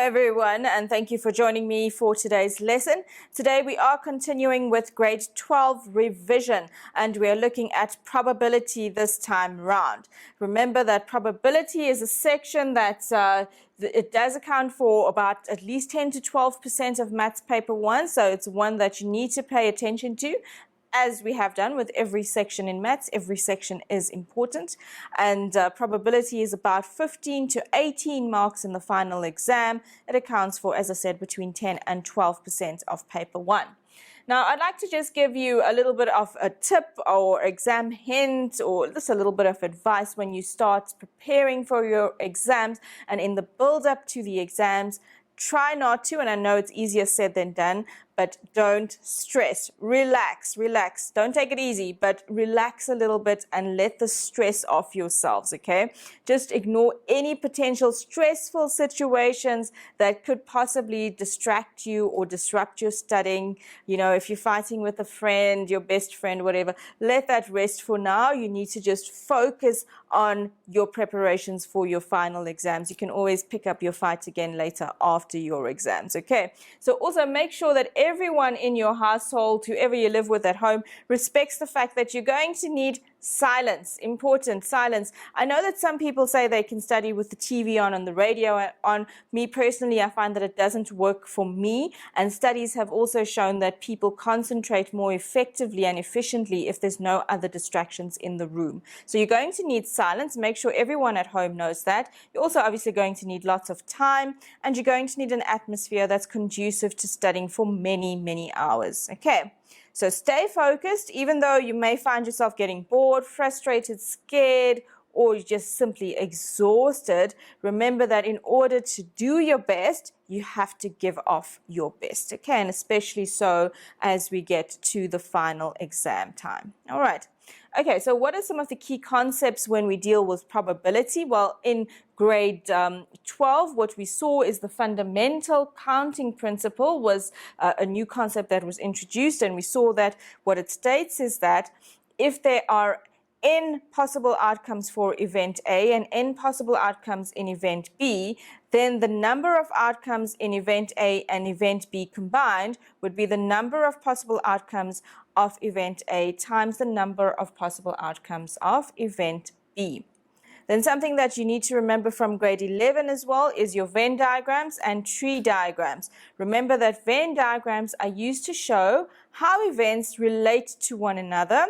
everyone, and thank you for joining me for today's lesson. Today we are continuing with grade 12 revision, and we are looking at probability this time round. Remember that probability is a section that it does account for about at least 10 to 12% of maths paper 1, so it's one that you need to pay attention to. As we have done with every section in maths, every section is important, and probability is about 15 to 18 marks in the final exam. It accounts for, as I said, between 10 and 12% of paper 1. Now, I'd like to just give you a little bit of a tip or exam hint or just a little bit of advice when you start preparing for your exams and in the build-up to the exams. Try not to, and I know it's easier said than done, but don't stress. Relax. Don't take it easy, but relax a little bit and let the stress off yourselves, okay? Just ignore any potential stressful situations that could possibly distract you or disrupt your studying. You know, if you're fighting with a friend, your best friend, whatever, let that rest for now. You need to just focus on your preparations for your final exams. You can always pick up your fight again later after your exams, okay? So also make sure that everyone in your household, whoever you live with at home, respects the fact that you're going to need silence. Important, silence. I know that some people say they can study with the TV on and the radio on. Me personally, I find that it doesn't work for me, and studies have also shown that people concentrate more effectively and efficiently if there's no other distractions in the room. So you're going to need silence. Make sure everyone at home knows that. You're also obviously going to need lots of time, and you're going to need an atmosphere that's conducive to studying for many, many hours. Okay. So stay focused, even though you may find yourself getting bored, frustrated, scared, or just simply exhausted. Remember that in order to do your best, you have to give off your best, okay? And especially so as we get to the final exam time. All right. Okay, so what are some of the key concepts when we deal with probability? Well, in grade 12, what we saw is the fundamental counting principle was a new concept that was introduced, and we saw that what it states is that if there are n possible outcomes for event A and n possible outcomes in event B, then the number of outcomes in event A and event B combined would be the number of possible outcomes of event A times the number of possible outcomes of event B. Then something that you need to remember from grade 11 as well is your Venn diagrams and tree diagrams. Remember that Venn diagrams are used to show how events relate to one another.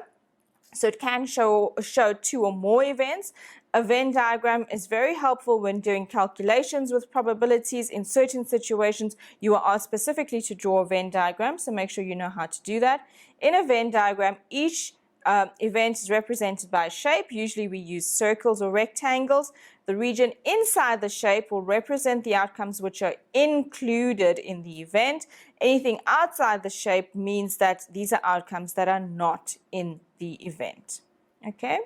So it can show two or more events. A Venn diagram is very helpful when doing calculations with probabilities. In certain situations, you are asked specifically to draw a Venn diagram, so make sure you know how to do that. In a Venn diagram, each event is represented by a shape. Usually we use circles or rectangles. The region inside the shape will represent the outcomes which are included in the event. Anything outside the shape means that these are outcomes that are not in the event. Okay?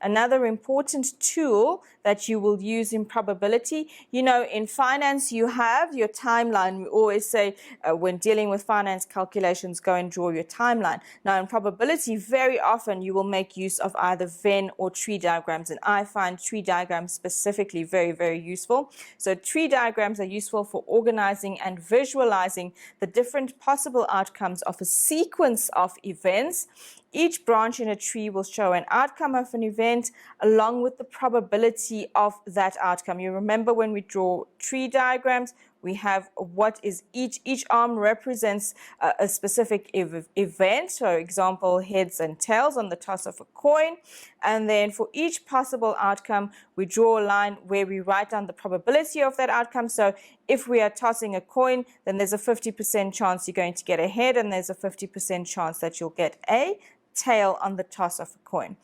Another important tool that you will use in probability, you know, in finance you have your timeline. We always say when dealing with finance calculations, go and draw your timeline. Now in probability, very often you will make use of either Venn or tree diagrams, and I find tree diagrams specifically very, very useful. So tree diagrams are useful for organizing and visualizing the different possible outcomes of a sequence of events. Each branch in a tree will show an outcome of an event along with the probability of that outcome. You remember when we draw tree diagrams, we have what is each arm represents a specific event. So example, heads and tails on the toss of a coin. And then for each possible outcome, we draw a line where we write down the probability of that outcome. So if we are tossing a coin, then there's a 50% chance you're going to get a head, and there's a 50% chance that you'll get a tail on the toss of a coin.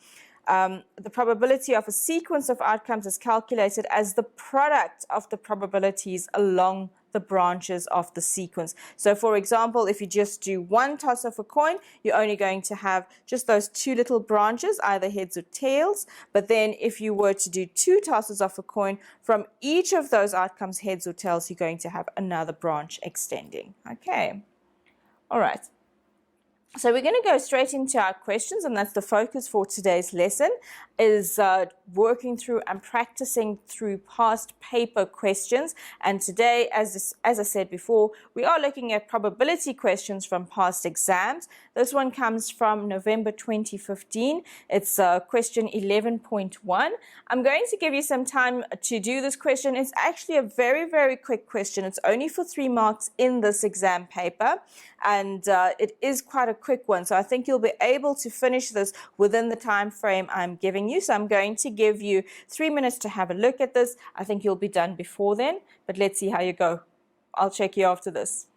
The probability of a sequence of outcomes is calculated as the product of the probabilities along the branches of the sequence. So for example, if you just do one toss of a coin, you're only going to have just those two little branches, either heads or tails. But then if you were to do two tosses of a coin, from each of those outcomes, heads or tails, you're going to have another branch extending. Okay. All right. So we're going to go straight into our questions, and that's the focus for today's lesson, is working through and practicing through past paper questions. And today, as I said before, we are looking at probability questions from past exams. This one comes from November 2015. It's question 11.1. I'm going to give you some time to do this question. It's actually a very, very quick question. It's only for 3 marks in this exam paper, and it is quite a quick one. So I think you'll be able to finish this within the time frame I'm giving you. So I'm going to give you 3 minutes to have a look at this. I think you'll be done before then, but let's see how you go. I'll check you after this.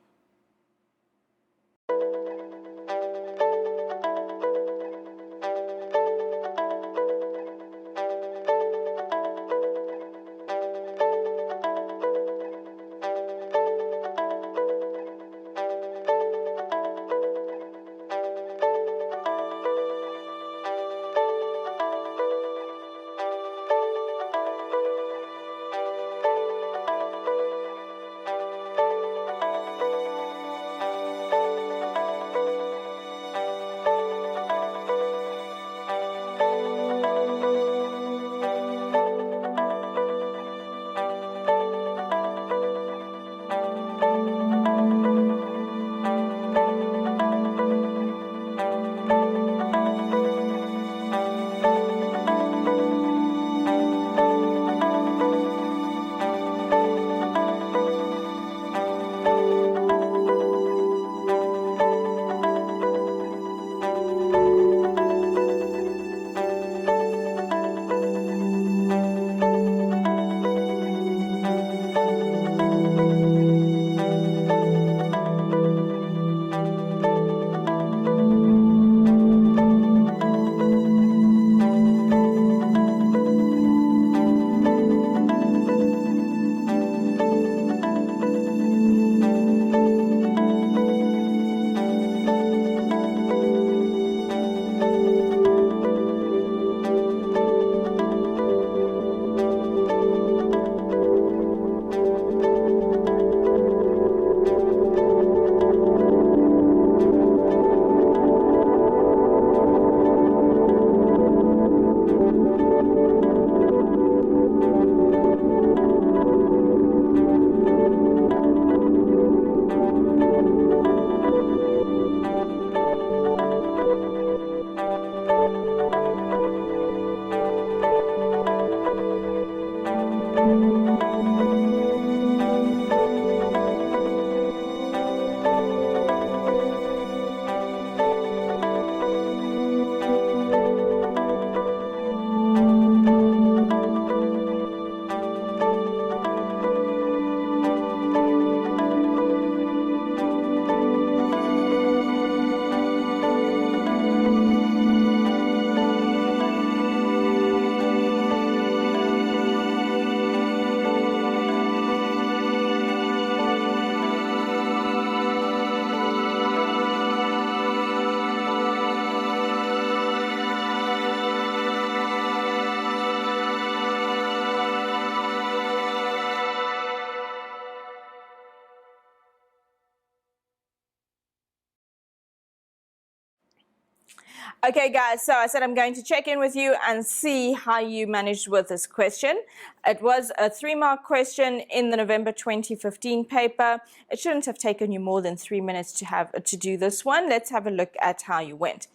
Okay, guys, so I said I'm going to check in with you and see how you managed with this question. It was a 3-mark question in the November 2015 paper. It shouldn't have taken you more than 3 minutes to do this one. Let's have a look at how you went.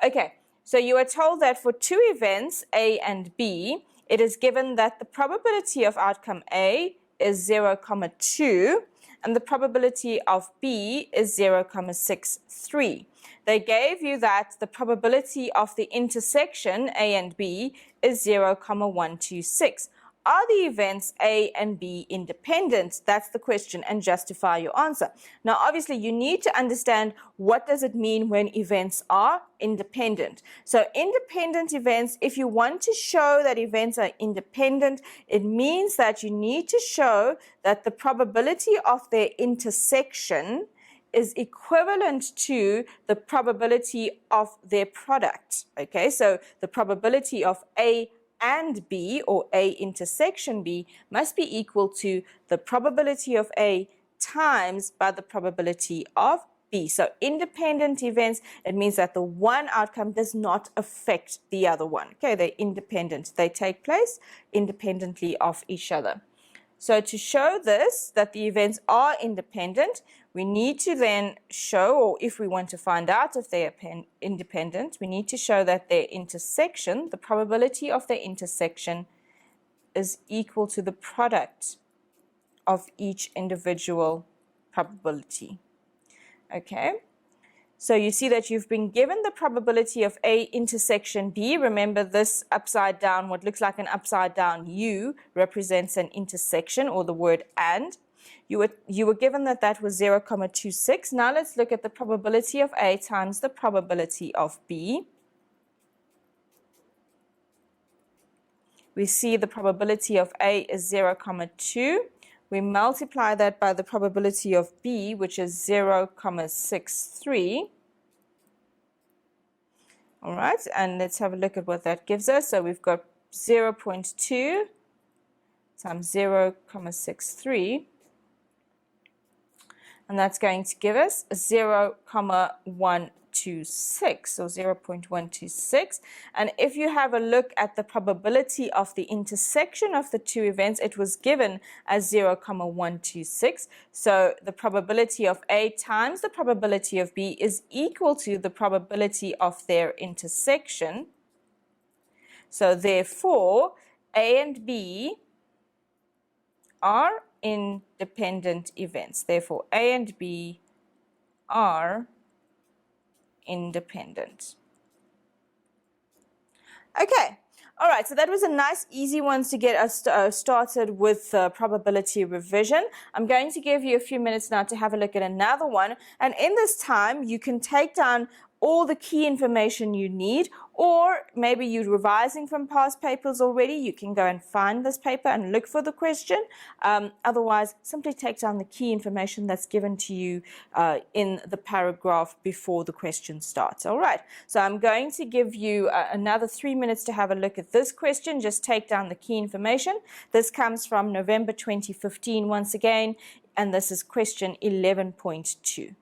Okay, so you were told that for 2 events, A and B, it is given that the probability of outcome A is 0,2 and the probability of B is 0,63. They gave you that the probability of the intersection A and B is 0,126. Are the events A and B independent? That's the question, and justify your answer. Now, obviously, you need to understand what does it mean when events are independent. So independent events, if you want to show that events are independent, it means that you need to show that the probability of their intersection is equivalent to the probability of their product. Okay, so the probability of A and B, or A intersection B, must be equal to the probability of A times by the probability of B. So independent events, it means that the one outcome does not affect the other one. Okay, they're independent. They take place independently of each other. So to show this, that the events are independent, we need to then show, or if we want to find out if they are independent, we need to show that their intersection, the probability of their intersection, is equal to the product of each individual probability. Okay, so you see that you've been given the probability of A intersection B. Remember, this upside down, what looks like an upside down U, represents an intersection, or the word and. You were given that that was 0.26. Now let's look at the probability of A times the probability of B. We see the probability of A is 0.2. We multiply that by the probability of B, which is 0.63. All right, and let's have a look at what that gives us. So we've got 0.2 times 0.63, and that's going to give us 0.126 or 0.126. And if you have a look at the probability of the intersection of the two events, it was given as 0.126. So the probability of A times the probability of B is equal to the probability of their intersection. So therefore, A and B are independent events. Therefore, A and B are independent. Okay, all right, so that was a nice easy one to get us started with probability revision. I'm going to give you a few minutes now to have a look at another one, and in this time you can take down all the key information you need, or maybe you're revising from past papers already, you can go and find this paper and look for the question. Otherwise, simply take down the key information that's given to you in the paragraph before the question starts. All right, so I'm going to give you another 3 minutes to have a look at this question. Just take down the key information. This comes from November 2015 once again, and this is question 11.2.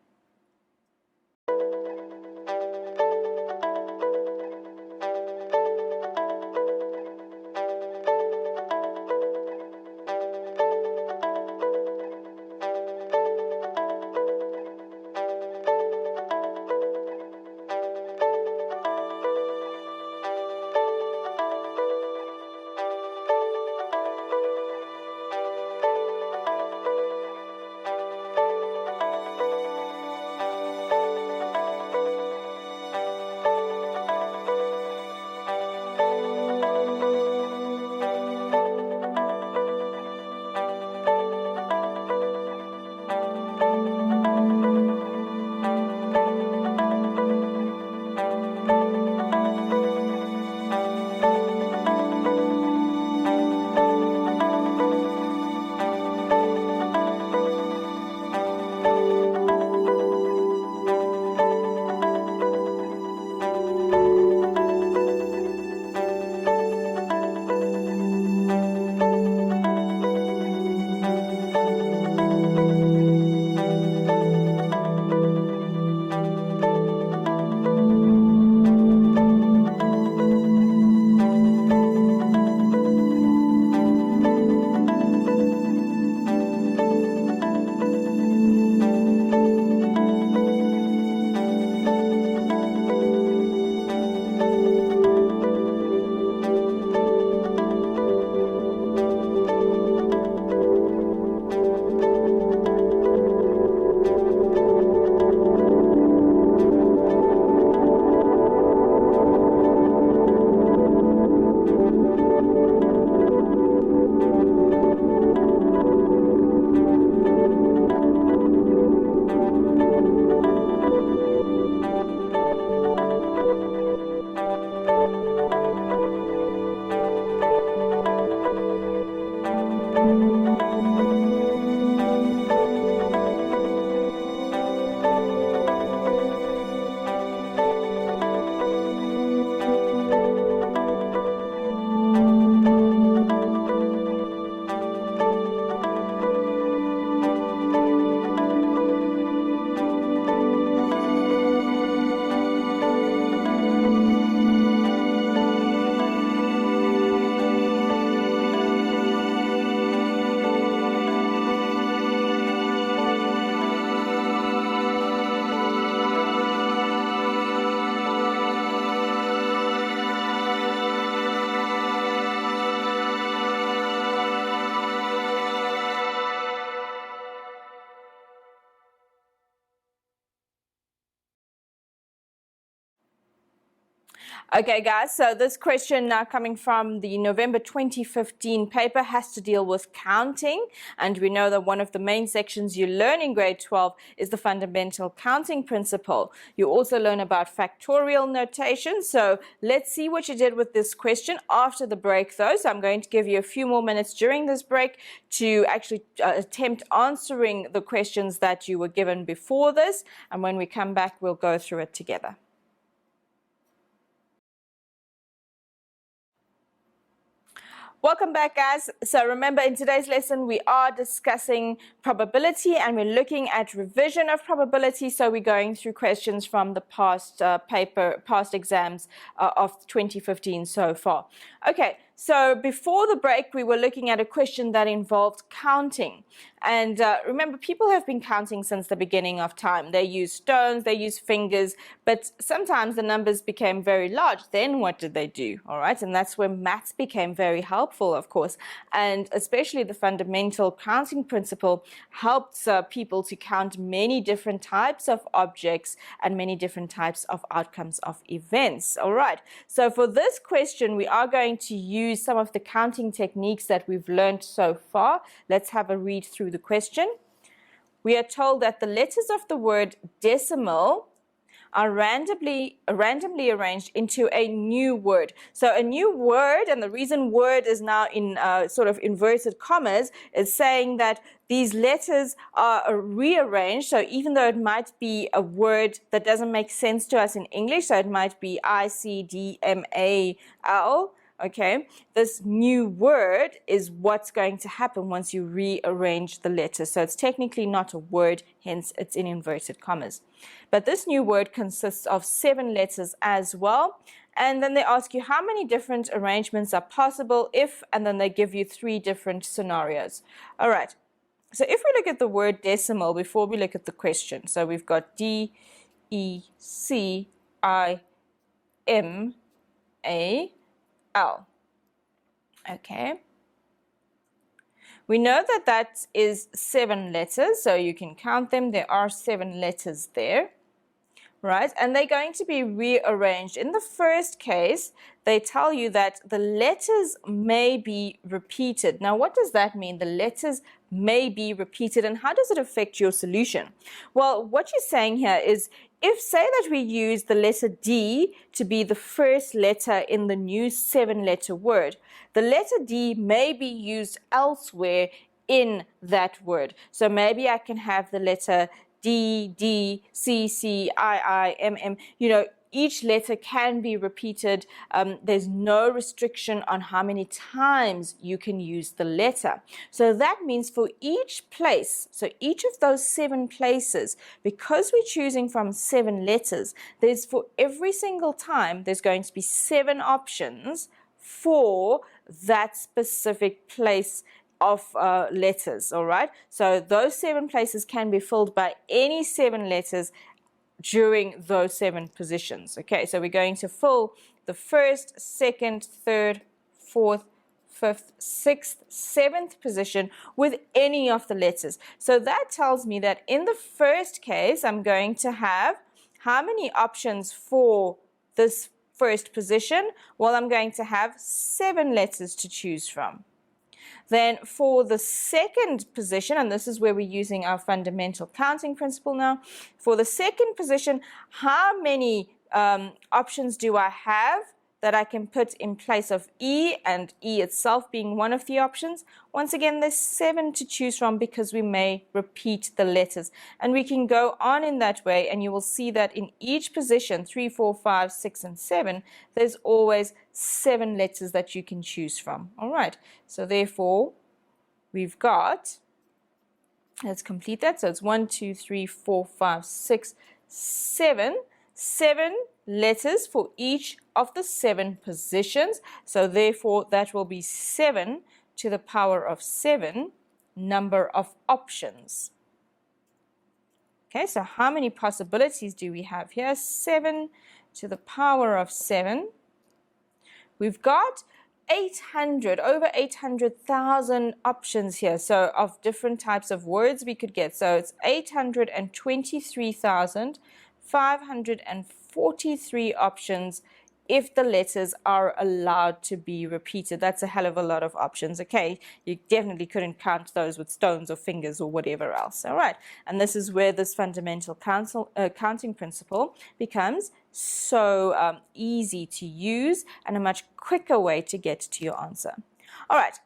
Okay, guys, so this question now coming from the November 2015 paper has to deal with counting. And we know that one of the main sections you learn in grade 12 is the fundamental counting principle. You also learn about factorial notation. So let's see what you did with this question after the break, though. So I'm going to give you a few more minutes during this break to actually attempt answering the questions that you were given before this. And when we come back, we'll go through it together. Welcome back, guys. So remember, in today's lesson, we are discussing probability and we're looking at revision of probability. So we're going through questions from the past past exams of 2015 so far. Okay, so before the break, we were looking at a question that involved counting. And remember, people have been counting since the beginning of time. They use stones, they use fingers, but sometimes the numbers became very large. Then what did they do? All right, and that's where maths became very helpful, of course. And especially the fundamental counting principle helped people to count many different types of objects and many different types of outcomes of events. All right, so for this question, we are going to use some of the counting techniques that we've learned so far. Let's have a read through the question. We are told that the letters of the word decimal are randomly arranged into a new word. So a new word, and the reason word is now in sort of inverted commas, is saying that these letters are rearranged. So even though it might be a word that doesn't make sense to us in English, so it might be ICDMAL, okay, this new word is what's going to happen once you rearrange the letters. So it's technically not a word, hence it's in inverted commas. But this new word consists of 7 letters as well. And then they ask you how many different arrangements are possible if, and then they give you 3 different scenarios. All right. So if we look at the word decimal before we look at the question, so we've got D-E-C-I-M-A-L. Okay. We know that that is 7 letters, so you can count them. There are 7 letters there, right? And they're going to be rearranged. In the first case, they tell you that the letters may be repeated. Now, what does that mean? The letters may be repeated, and how does it affect your solution? Well, what you're saying here is, if say that we use the letter D to be the first letter in the new 7-letter word, the letter D may be used elsewhere in that word. So maybe I can have the letter D, D, C, C, I, M, M, you know, each letter can be repeated. There's no restriction on how many times you can use the letter. So that means for each place, so each of those 7 places, because we're choosing from 7 letters, there's for every single time, there's going to be 7 options for that specific place of letters, all right? So those 7 places can be filled by any 7 letters during those 7 positions. Okay, so we're going to fill the 1st, 2nd, 3rd, 4th, 5th, 6th, 7th position with any of the letters. So that tells me that in the first case, I'm going to have how many options for this first position? Well, I'm going to have 7 letters to choose from. Then for the second position, and this is where we're using our fundamental counting principle now, for the second position, how many options do I have that I can put in place of E, and E itself being one of the options? Once again, there's 7 to choose from because we may repeat the letters. And we can go on in that way, and you will see that in each position, 3, 4, 5, 6, and 7, there's always 7 letters that you can choose from. All right, so therefore, we've got, let's complete that. So it's 1, 2, 3, 4, 5, 6, 7. 7 letters for each of the 7 positions. So therefore, that will be 7 to the power of 7 number of options. Okay, so how many possibilities do we have here? 7 to the power of 7. We've got over 800,000 options here, so of different types of words we could get. So it's 823,543 options if the letters are allowed to be repeated. That's a hell of a lot of options, okay? You definitely couldn't count those with stones or fingers or whatever else, all right? And this is where this fundamental counting principle becomes so easy to use and a much quicker way to get to your answer. All right.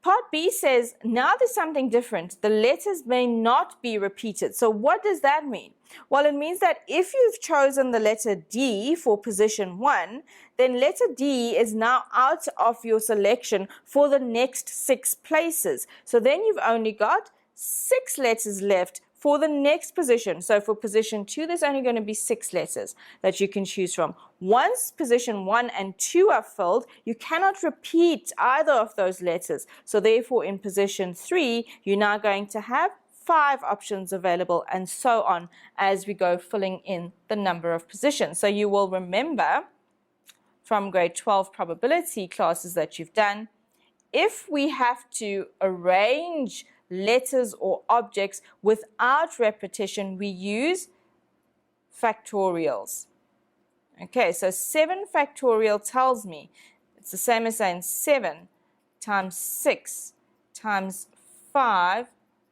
Part B says, now there's something different. The letters may not be repeated. So what does that mean? Well, it means that if you've chosen the letter D for position 1, then letter D is now out of your selection for the next 6 places. So then you've only got 6 letters left for the next position. So for position 2, there's only going to be 6 letters that you can choose from. Once position 1 and 2 are filled, you cannot repeat either of those letters. So therefore, in position 3, you're now going to have 5 options available, and so on as we go filling in the number of positions. So you will remember from grade 12 probability classes that you've done, if we have to arrange letters or objects without repetition, we use factorials. Okay, so 7 factorial tells me it's the same as saying 7 times 6 times 5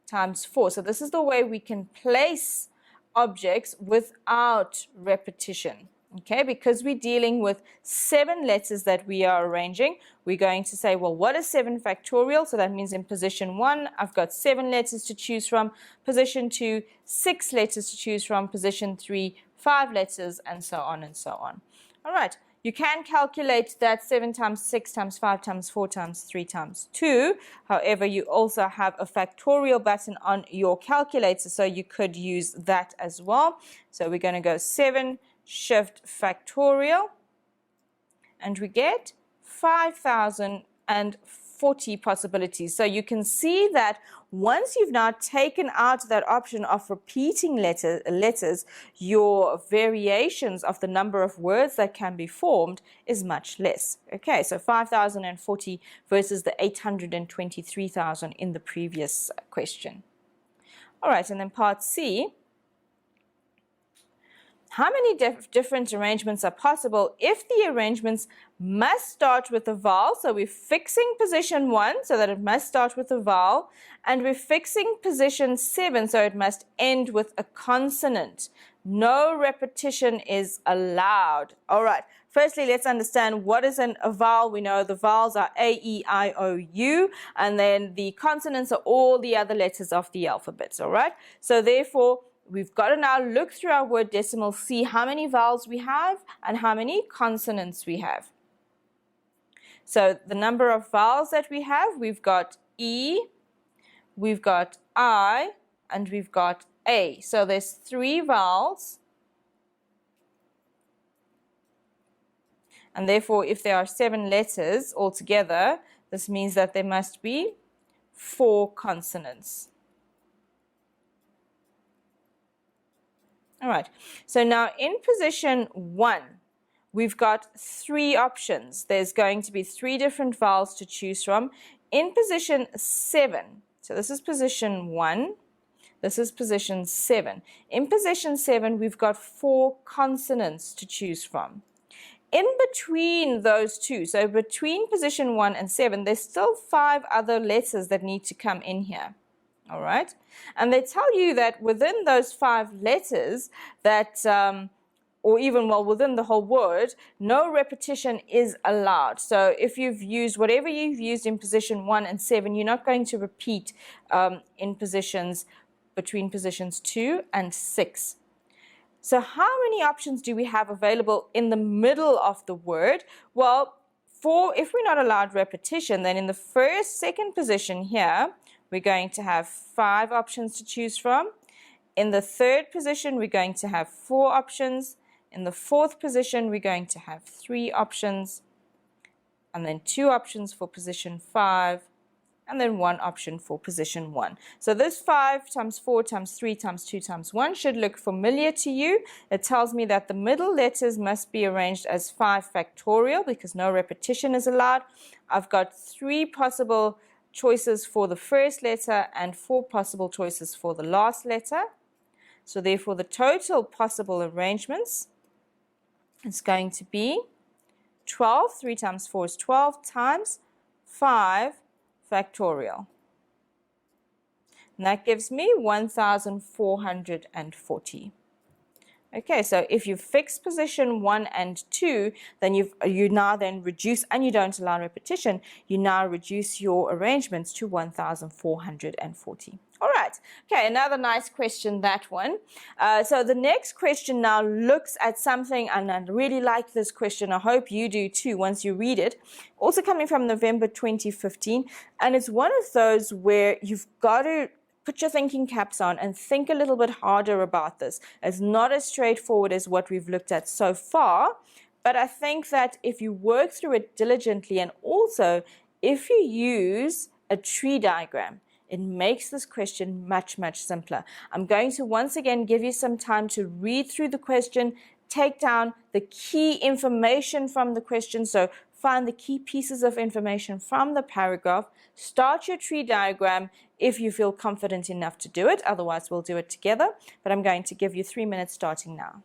times 4. So this is the way we can place objects without repetition. Okay, because we're dealing with 7 letters that we are arranging, we're going to say, well, what is 7 factorial? So that means in position 1, I've got 7 letters to choose from. Position 2, 6 letters to choose from. Position 3, 5 letters, and so on and so on. All right, you can calculate that 7 times 6 times 5 times 4 times 3 times 2. However, you also have a factorial button on your calculator, so you could use that as well. So we're going to go 7 shift factorial, and we get 5,040 possibilities. So you can see that once you've now taken out that option of repeating letters, your variations of the number of words that can be formed is much less. Okay, so 5,040 versus the 823,000 in the previous question. All right, and then part C. How many different arrangements are possible if the arrangements must start with a vowel? So we're fixing position 1 so that it must start with a vowel, and we're fixing position 7 so it must end with a consonant. No repetition is allowed. All right, firstly, let's understand what is a vowel. We know the vowels are A, E, I, O, U, and then the consonants are all the other letters of the alphabet. All right, so therefore, we've got to now look through our word decimal, see how many vowels we have and how many consonants we have. So the number of vowels that we have, we've got E, we've got I, and we've got A. So there's 3 vowels. And therefore, if there are 7 letters altogether, this means that there must be 4 consonants. All right, so now in position 1, we've got 3 options. There's going to be 3 different vowels to choose from. In position 7, so this is position 1, this is position 7. In position 7, we've got 4 consonants to choose from. In between those 2, so between position 1 and 7, there's still 5 other letters that need to come in here. All right, and they tell you that within those 5 letters that, or even within the whole word, no repetition is allowed. So if you've used whatever you've used in position 1 and 7, you're not going to repeat in positions between positions 2 and 6. So how many options do we have available in the middle of the word? Well, if we're not allowed repetition, then in the second position here, we're going to have 5 options to choose from. In the 3rd position, we're going to have 4 options. In the 4th position, we're going to have 3 options. And then 2 options for position 5. And then 1 option for position 1. So this 5 times 4 times 3 times 2 times 1 should look familiar to you. It tells me that the middle letters must be arranged as 5 factorial because no repetition is allowed. I've got 3 possible choices for the first letter and 4 possible choices for the last letter. So therefore the total possible arrangements is going to be 12. 3 times 4 is 12 times 5 factorial. And that gives me 1,440. Okay, so if you fix position 1 and 2, then you now then reduce, and you don't allow repetition, you now reduce your arrangements to 1,440. All right, okay, another nice question, that one. So the next question now looks at something, and I really like this question. I hope you do too once you read it. Also coming from November 2015, and it's one of those where you've got to put your thinking caps on and think a little bit harder about this. It's not as straightforward as what we've looked at so far, but I think that if you work through it diligently, and also if you use a tree diagram, it makes this question much, much simpler. I'm going to once again give you some time to read through the question, take down the key information from the question. So find the key pieces of information from the paragraph, start your tree diagram if you feel confident enough to do it. Otherwise, we'll do it together. But I'm going to give you 3 minutes starting now.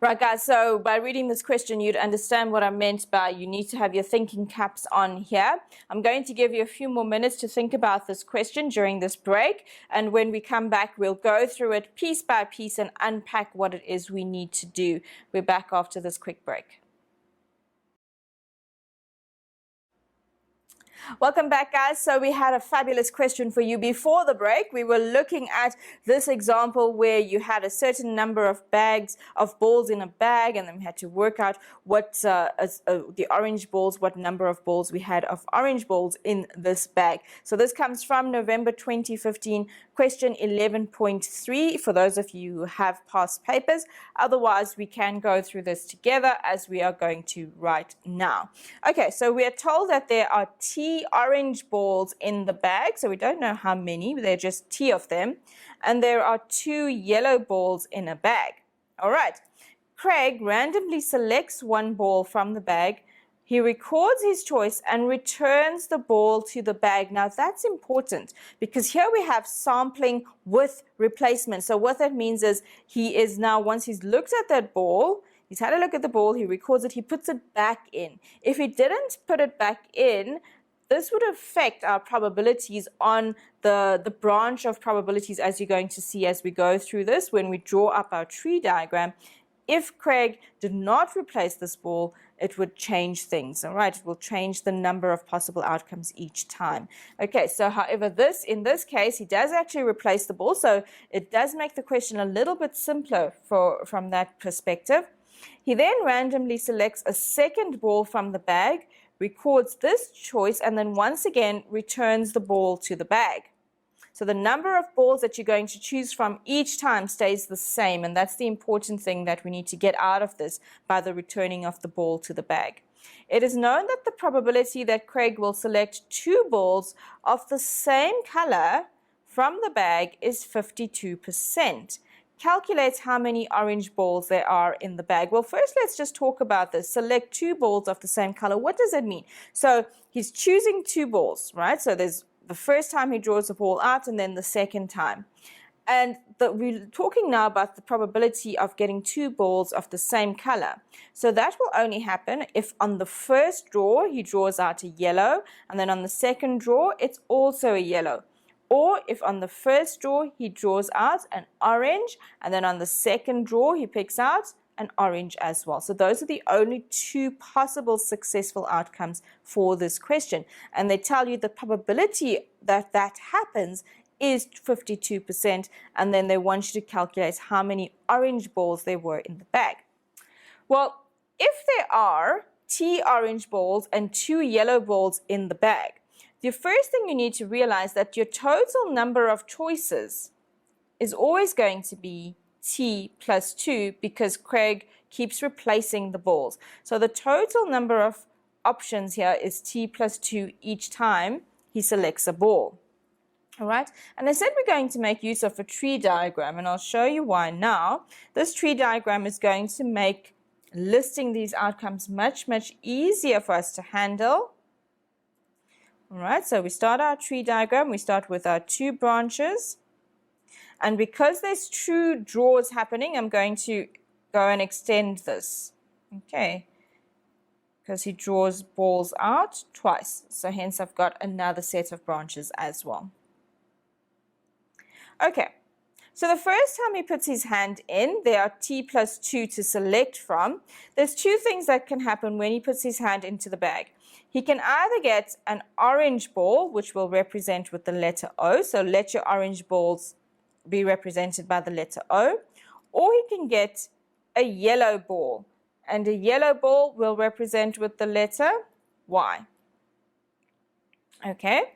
Right, guys, so by reading this question, you'd understand what I meant by you need to have your thinking caps on here. I'm going to give you a few more minutes to think about this question during this break. And when we come back, we'll go through it piece by piece and unpack what it is we need to do. We're back after this quick break. Welcome back, guys. So we had a fabulous question for you before the break. We were looking at this example where you had a certain number of bags of balls in a bag, and then we had to work out what the orange balls, what number of balls we had of orange balls in this bag. So this comes from November 2015, question 11.3 for those of you who have past papers. Otherwise, we can go through this together as we are going to right now. Okay, so we are told that there are T orange balls in the bag, so we don't know how many, they're just T of them, and there are 2 yellow balls in a bag. All right, Craig randomly selects one ball from the bag. He records his choice and returns the ball to the bag. Now that's important because here we have sampling with replacement. So what that means is he is now, once he's looked at that ball, he's had a look at the ball, he records it, he puts it back in. If he didn't put it back in, this would affect our probabilities on the branch of probabilities, as you're going to see as we go through this when we draw up our tree diagram. If Craig did not replace this ball, it would change things, all right? It will change the number of possible outcomes each time. Okay, so however, in this case, he does actually replace the ball, so it does make the question a little bit simpler from that perspective. He then randomly selects a second ball from the bag, records this choice, and then once again returns the ball to the bag. So the number of balls that you're going to choose from each time stays the same, and that's the important thing that we need to get out of this by the returning of the ball to the bag. It is known that the probability that Craig will select 2 balls of the same color from the bag is 52%. Calculate how many orange balls there are in the bag. Well, first let's just talk about this. Select 2 balls of the same color. What does it mean? So he's choosing 2 balls, right? So there's the first time he draws the ball out and then the second time. And we're talking now about the probability of getting 2 balls of the same color. So that will only happen if on the first draw he draws out a yellow, and then on the second draw it's also a yellow. Or if on the first draw he draws out an orange, and then on the second draw he picks out an orange as well. So those are the only 2 possible successful outcomes for this question. And they tell you the probability that that happens is 52%, and then they want you to calculate how many orange balls there were in the bag. Well, if there are T orange balls and 2 yellow balls in the bag, the first thing you need to realize that your total number of choices is always going to be T plus 2 because Craig keeps replacing the balls. So the total number of options here is T plus 2 each time he selects a ball. All right, and I said we're going to make use of a tree diagram, and I'll show you why now. This tree diagram is going to make listing these outcomes much, much easier for us to handle. All right, so we start our tree diagram. We start with our 2 branches. And because there's 2 draws happening, I'm going to go and extend this. Okay, because he draws balls out twice. So hence I've got another set of branches as well. Okay, so the first time he puts his hand in, there are T plus 2 to select from. There's 2 things that can happen when he puts his hand into the bag. He can either get an orange ball, which will represent with the letter O, so let your orange balls be represented by the letter O, or he can get a yellow ball, and a yellow ball will represent with the letter Y. Okay,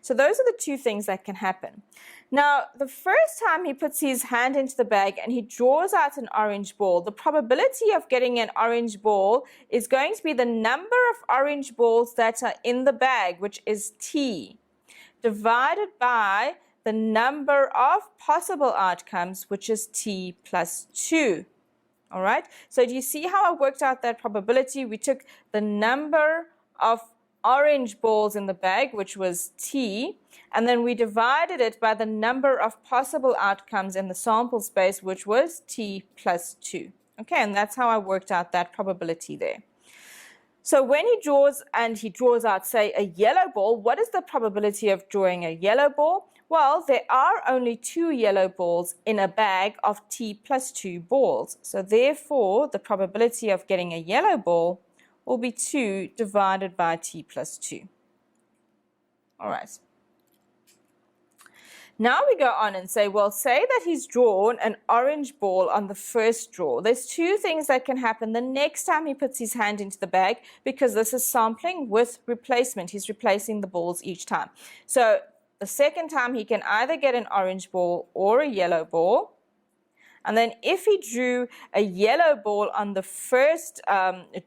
so those are the 2 things that can happen. Now, the first time he puts his hand into the bag and he draws out an orange ball, the probability of getting an orange ball is going to be the number of orange balls that are in the bag, which is T, divided by the number of possible outcomes, which is T plus 2. All right, so do you see how I worked out that probability? We took the number of orange balls in the bag, which was T, and then we divided it by the number of possible outcomes in the sample space, which was T plus 2. Okay, and that's how I worked out that probability there. So when he draws out, say, a yellow ball, what is the probability of drawing a yellow ball? Well, there are only 2 yellow balls in a bag of T plus 2 balls. So therefore, the probability of getting a yellow ball will be 2 divided by T plus 2. All right. Now we go on and say, well, say that he's drawn an orange ball on the first draw. There's two things that can happen the next time he puts his hand into the bag, because this is sampling with replacement. He's replacing the balls each time. So the second time he can either get an orange ball or a yellow ball. And then if he drew a yellow ball on the first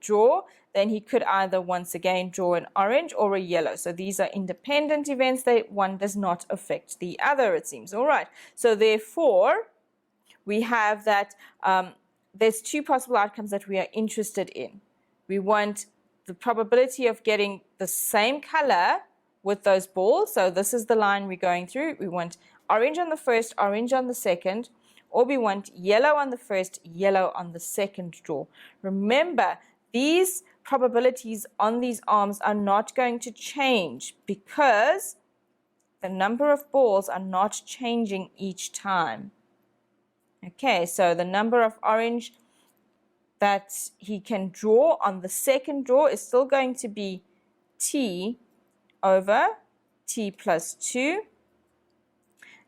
draw, then he could either once again draw an orange or a yellow. So these are independent events. One does not affect the other, it seems. All right. So therefore, we have that there's two possible outcomes that we are interested in. We want the probability of getting the same color with those balls. So this is the line we're going through. We want orange on the first, orange on the second. Or we want yellow on the first, yellow on the second draw. Remember, these probabilities on these arms are not going to change because the number of balls are not changing each time. Okay, so the number of orange that he can draw on the second draw is still going to be t over t plus 2.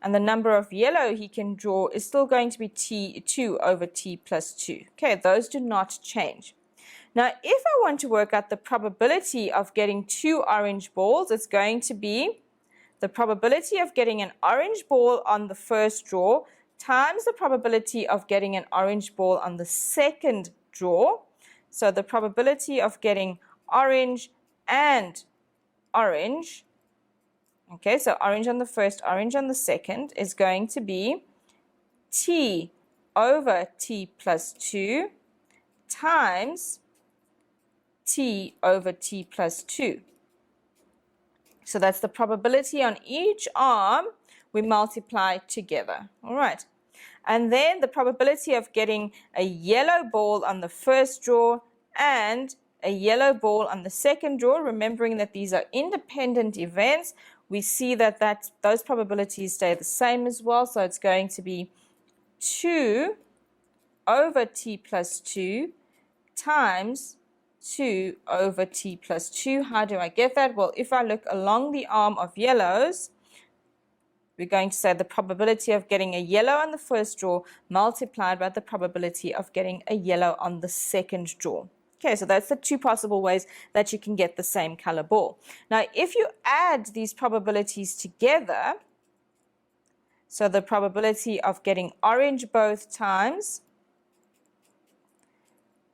And the number of yellow he can draw is still going to be t2 over t plus 2. Okay, those do not change. Now, if I want to work out the probability of getting two orange balls, it's going to be the probability of getting an orange ball on the first draw times the probability of getting an orange ball on the second draw. So the probability of getting orange and orange, okay, so orange on the first, orange on the second, is going to be t over t plus 2 times t over t plus 2. So that's the probability on each arm we multiply together. All right. And then the probability of getting a yellow ball on the first draw and a yellow ball on the second draw, remembering that these are independent events, we see that those probabilities stay the same as well. So it's going to be 2 over t plus 2 times 2 over t plus 2. How do I get that? Well, if I look along the arm of yellows, we're going to say the probability of getting a yellow on the first draw multiplied by the probability of getting a yellow on the second draw. Okay, so that's the two possible ways that you can get the same color ball. Now, if you add these probabilities together, so the probability of getting orange both times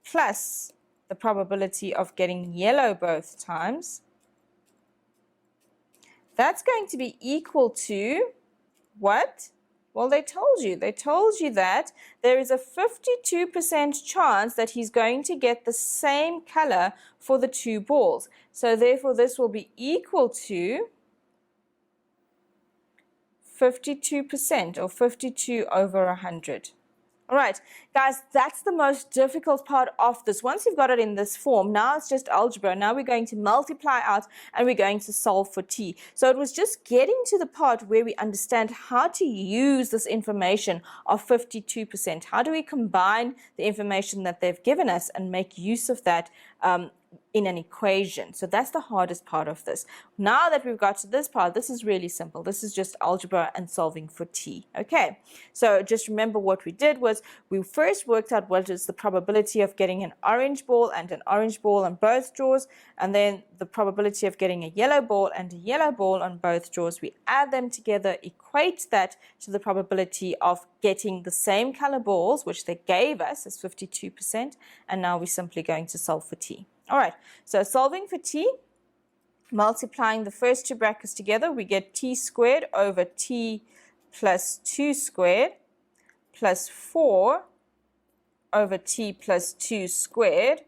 plus the probability of getting yellow both times, that's going to be equal to what? Well, they told you that there is a 52% chance that he's going to get the same color for the two balls. So therefore, this will be equal to 52% or 52 over 100. All right, guys, that's the most difficult part of this. Once you've got it in this form, now it's just algebra. Now we're going to multiply out and we're going to solve for t. So it was just getting to the part where we understand how to use this information of 52%. How do we combine the information that they've given us and make use of that in an equation? So that's the hardest part of this. Now that we've got to this part, this is really simple. This is just algebra and solving for t. Okay, so just remember what we did was we first worked out what is the probability of getting an orange ball and an orange ball on both draws, and then the probability of getting a yellow ball and a yellow ball on both draws. We add them together, equate that to the probability of getting the same color balls, which they gave us as 52%, and now we're simply going to solve for t. All right, so solving for t, multiplying the first two brackets together, we get t squared over t plus 2 squared plus 4 over t plus 2 squared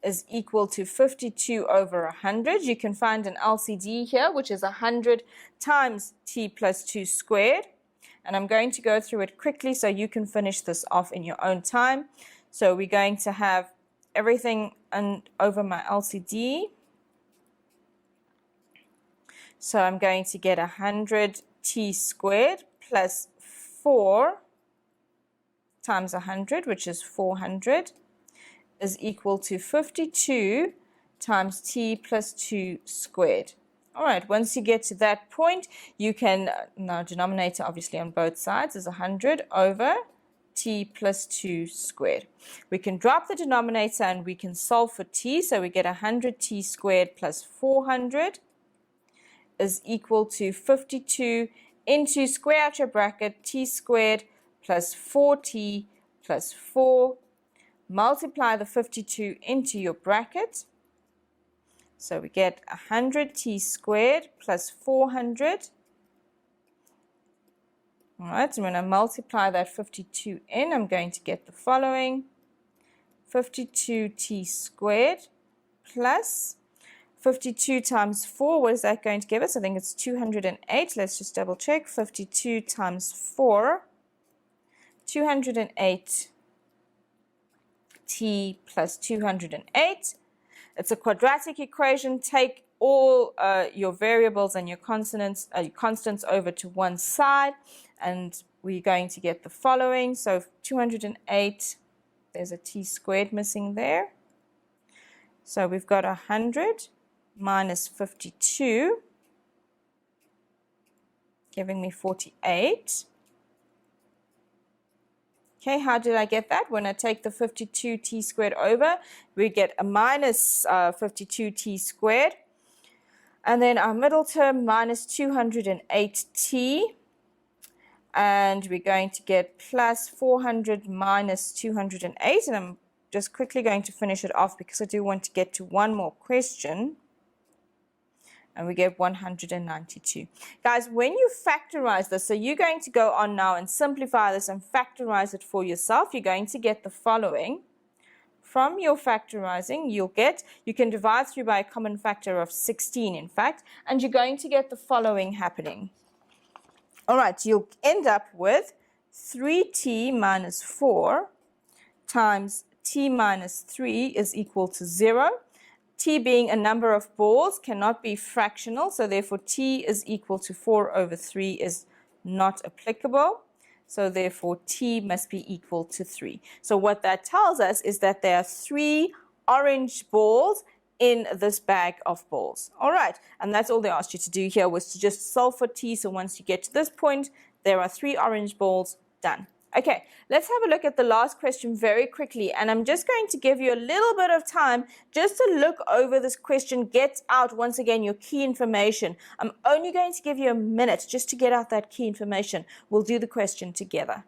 is equal to 52 over 100. You can find an LCD here, which is 100 times t plus 2 squared. And I'm going to go through it quickly so you can finish this off in your own time. So we're going to have everything over my LCD. So I'm going to get 100 t squared plus 4 times 100, which is 400, is equal to 52 times t plus 2 squared. All right, once you get to that point, you can, now denominator obviously on both sides is 100 over t plus 2 squared. We can drop the denominator and we can solve for t, so we get 100t squared plus 400 is equal to 52 into square out your bracket, t squared plus 4t plus 4. Multiply the 52 into your bracket. So we get 100t squared plus 400. All right, so when I multiply that 52 in, I'm going to get the following. 52t squared plus 52 times 4, what is that going to give us? I think it's 208. Let's just double check. 52 times 4, 208 t plus 208. It's a quadratic equation. Take all your variables and your constants over to one side, and we're going to get the following. So 208, there's a t squared missing there. So we've got 100 minus 52, giving me 48. Okay, how did I get that? When I take the 52t squared over, we get a minus 52t squared. And then our middle term minus 208t. And we're going to get plus 400 minus 208. And I'm just quickly going to finish it off because I do want to get to one more question. And we get 192. Guys, when you factorize this, so you're going to go on now and simplify this and factorize it for yourself, you're going to get the following. From your factorizing, you can divide through by a common factor of 16, in fact, and you're going to get the following happening. All right, you'll end up with 3t minus 4 times t minus 3 is equal to 0. T being a number of balls cannot be fractional, so therefore t is equal to 4 over 3 is not applicable. So therefore t must be equal to 3. So what that tells us is that there are 3 orange balls in this bag of balls. All right, and that's all they asked you to do here, was to just solve for t. So once you get to this point, there are 3 orange balls. Done. Okay, let's have a look at the last question very quickly, and I'm just going to give you a little bit of time just to look over this question, get out once again your key information. I'm only going to give you a minute just to get out that key information. We'll do the question together.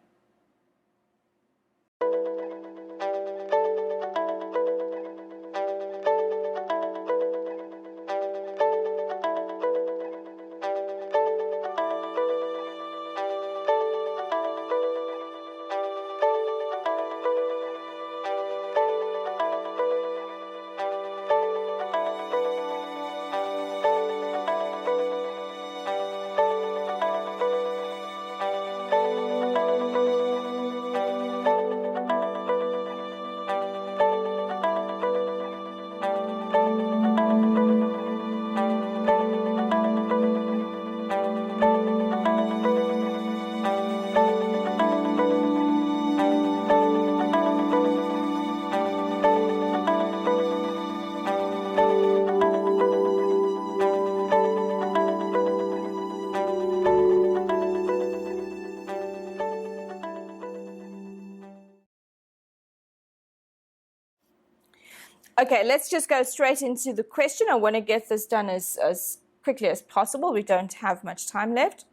Okay, let's just go straight into the question. I want to get this done as quickly as possible. We don't have much time left.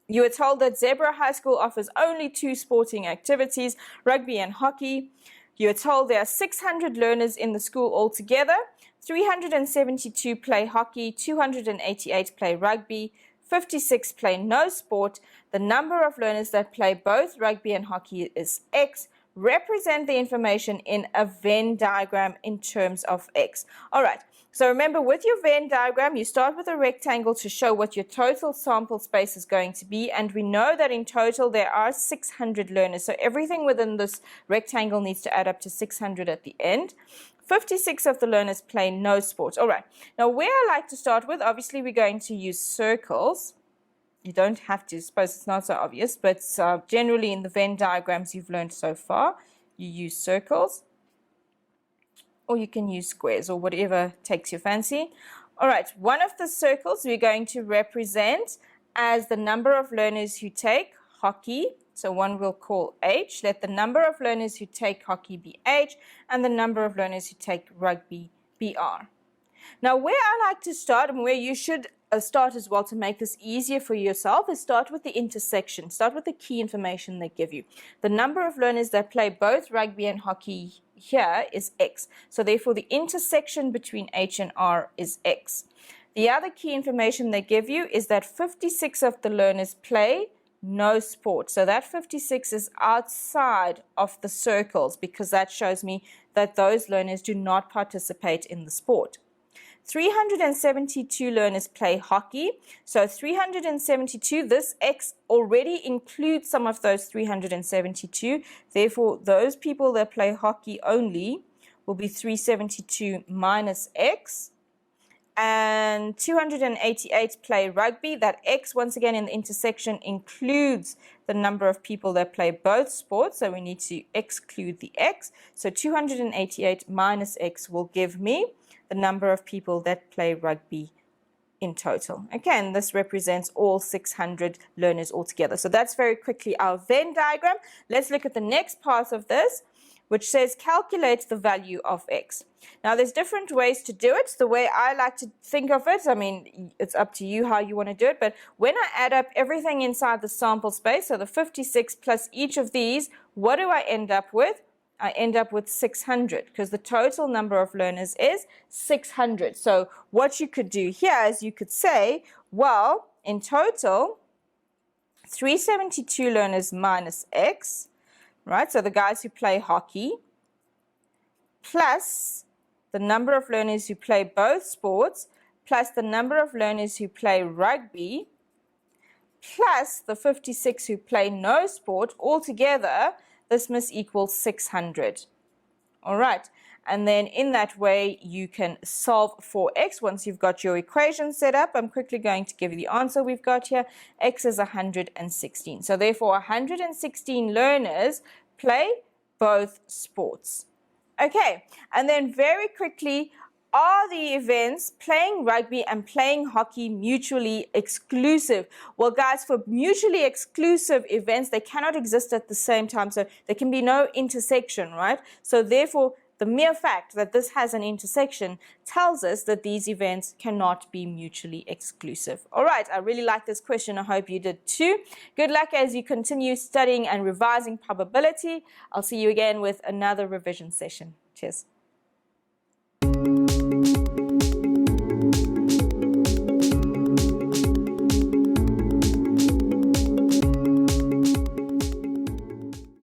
You were told that Zebra High School offers only 2 sporting activities, rugby and hockey. You were told there are 600 learners in the school altogether. 372 play hockey, 288 play rugby, 56 play no sport. The number of learners that play both rugby and hockey is X. Represent the information in a Venn diagram in terms of X. All right, so remember with your Venn diagram, you start with a rectangle to show what your total sample space is going to be, and we know that in total there are 600 learners, so everything within this rectangle needs to add up to 600 at the end. 56 of the learners play no sport. All right, now where I like to start with, obviously we're going to use circles. You don't have to, I suppose it's not so obvious, but generally in the Venn diagrams you've learned so far, you use circles, or you can use squares, or whatever takes your fancy. All right, one of the circles we're going to represent as the number of learners who take hockey. So one we'll call H. Let the number of learners who take hockey be H, and the number of learners who take rugby be R. Now, where I like to start, and where you should start as well to make this easier for yourself, is start with the intersection. Start with the key information they give you. The number of learners that play both rugby and hockey here is X. So therefore, the intersection between H and R is X. The other key information they give you is that 56 of the learners play no sport. So that 56 is outside of the circles, because that shows me that those learners do not participate in the sport. 372 learners play hockey. So 372, this X already includes some of those 372. Therefore, those people that play hockey only will be 372 minus X. And 288 play rugby. That X, once again, in the intersection includes the number of people that play both sports, so we need to exclude the X. So 288 minus X will give me the number of people that play rugby in total. Again, this represents all 600 learners altogether. So that's very quickly our Venn diagram. Let's look at the next part of this, which says calculate the value of X. Now, there's different ways to do it. The way I like to think of it, I mean, it's up to you how you want to do it, but when I add up everything inside the sample space, so the 56 plus each of these, what do I end up with? I end up with 600, because the total number of learners is 600. So what you could do here is you could say, well, in total, 372 learners minus X, right? So the guys who play hockey, plus the number of learners who play both sports, plus the number of learners who play rugby, plus the 56 who play no sport, altogether, this must equal 600. All right. And then in that way, you can solve for X once you've got your equation set up. I'm quickly going to give you the answer we've got here. X is 116. So therefore, 116 learners play both sports. Okay. And then very quickly, are the events playing rugby and playing hockey mutually exclusive? Well, guys, for mutually exclusive events, they cannot exist at the same time. So there can be no intersection, right? So therefore, the mere fact that this has an intersection tells us that these events cannot be mutually exclusive. All right, I really like this question. I hope you did too. Good luck as you continue studying and revising probability. I'll see you again with another revision session. Cheers.